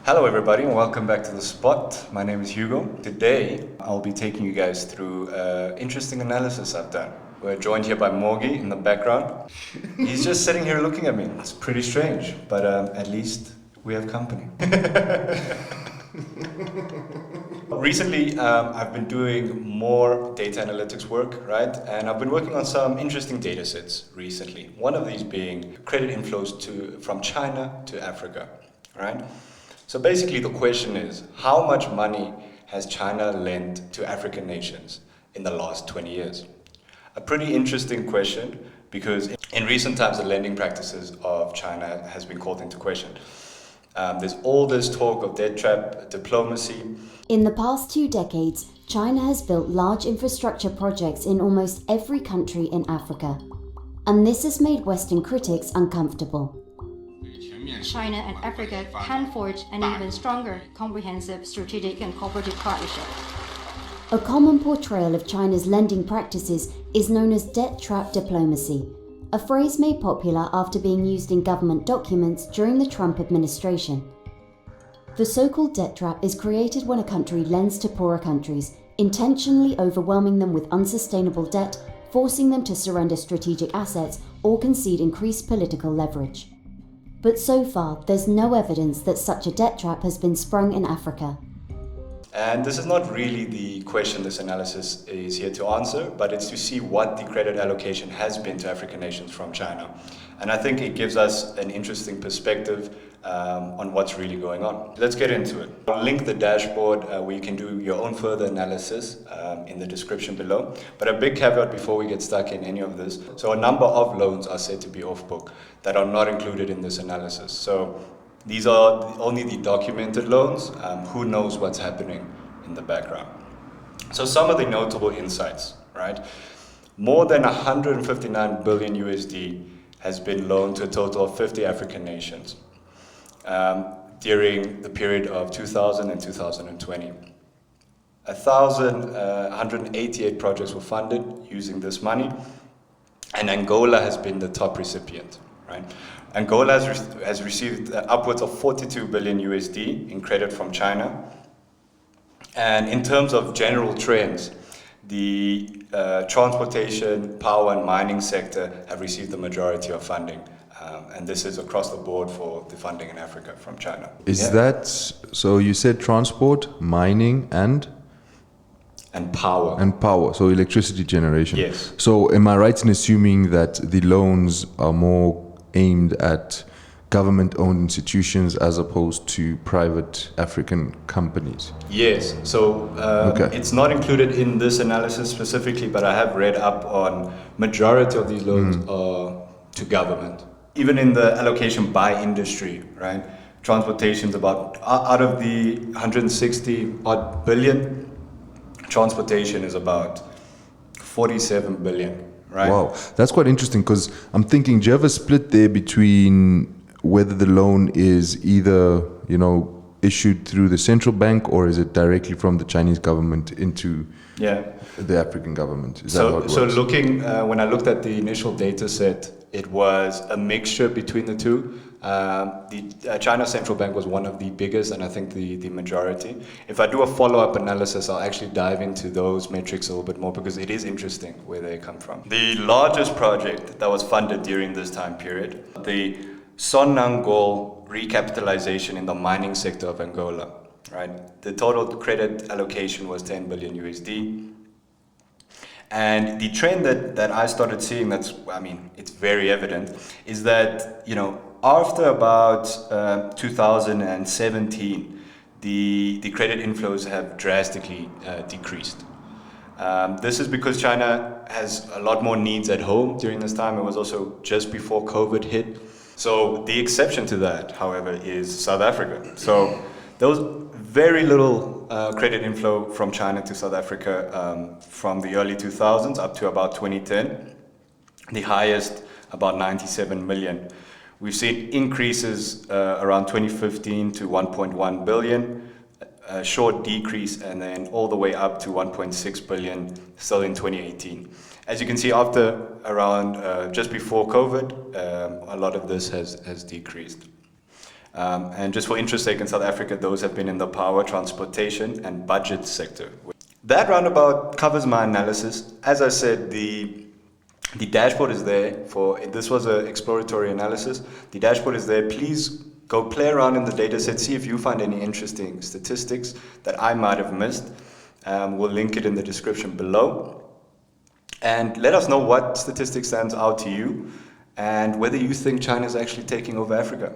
Hello everybody and welcome back to The Spot. My name is Hugo. Today I'll be taking you guys through interesting analysis I've done. We're joined here by Morgie in the background. He's just sitting here looking at me. It's pretty strange, but at least we have company. Recently, I've been doing more data analytics work, right? And I've been working on some interesting data sets recently. One of these being credit inflows from China to Africa, right? So basically the question is, how much money has China lent to African nations in the last 20 years? A pretty interesting question because in recent times the lending practices of China has been called into question. There's all this talk of debt trap diplomacy. In the past 2 decades, China has built large infrastructure projects in almost every country in Africa. And this has made Western critics uncomfortable. China and Africa can forge an even stronger, comprehensive strategic and cooperative partnership. A common portrayal of China's lending practices is known as debt trap diplomacy, a phrase made popular after being used in government documents during the Trump administration. The so-called debt trap is created when a country lends to poorer countries, intentionally overwhelming them with unsustainable debt, forcing them to surrender strategic assets or concede increased political leverage. But so far, there's no evidence that such a debt trap has been sprung in Africa. And this is not really the question this analysis is here to answer, but it's to see what the credit allocation has been to African nations from China. And I think it gives us an interesting perspective on what's really going on. Let's get into it. I'll link the dashboard where you can do your own further analysis in the description below. But a big caveat before we get stuck in any of this. So a number of loans are said to be off book that are not included in this analysis. So these are only the documented loans. Who knows what's happening in the background? So some of the notable insights, right? More than 159 billion USD has been loaned to a total of 50 African nations during the period of 2000 and 2020. 1,188 projects were funded using this money, and Angola has been the top recipient, right? Angola has received upwards of 42 billion USD in credit from China. And in terms of general trends, the transportation, power and mining sector have received the majority of funding. And this is across the board for the funding in Africa from China. Is that, so you said transport, mining and power. And power, so electricity generation. Yes. So am I right in assuming that the loans are more aimed at government-owned institutions as opposed to private African companies? Yes, so It's not included in this analysis specifically, but I have read up on majority of these loans are to government. Even in the allocation by industry, right? Transportation's about, out of the 160 odd billion, transportation is about 47 billion, right? Wow, that's quite interesting because I'm thinking, do you have a split there between whether the loan is either, issued through the central bank or is it directly from the Chinese government into the African government? Is that how it works? So looking, when I looked at the initial data set, it was a mixture between the two. The China Central Bank was one of the biggest, and I think the majority. If I do a follow-up analysis, I'll actually dive into those metrics a little bit more because it is interesting where they come from. The largest project that was funded during this time period, the Sonangol recapitalization in the mining sector of Angola, right? The total credit allocation was 10 billion USD. And the trend that I started seeing it's very evident, is that, after about 2017, the credit inflows have drastically decreased. This is because China has a lot more needs at home during this time. It was also just before COVID hit. So the exception to that, however, is South Africa. So there was very little credit inflow from China to South Africa from the early 2000s up to about 2010. The highest, about 97 million. We've seen increases around 2015 to 1.1 billion, a short decrease, and then all the way up to 1.6 billion still in 2018. As you can see, after around just before COVID, a lot of this has decreased. And just for interest sake, in South Africa, those have been in the power, transportation, and budget sector. That roundabout covers my analysis. As I said, the dashboard is there this was an exploratory analysis. The dashboard is there. Please go play around in the data set, see if you find any interesting statistics that I might have missed. We'll link it in the description below. And let us know what statistic stands out to you and whether you think China is actually taking over Africa.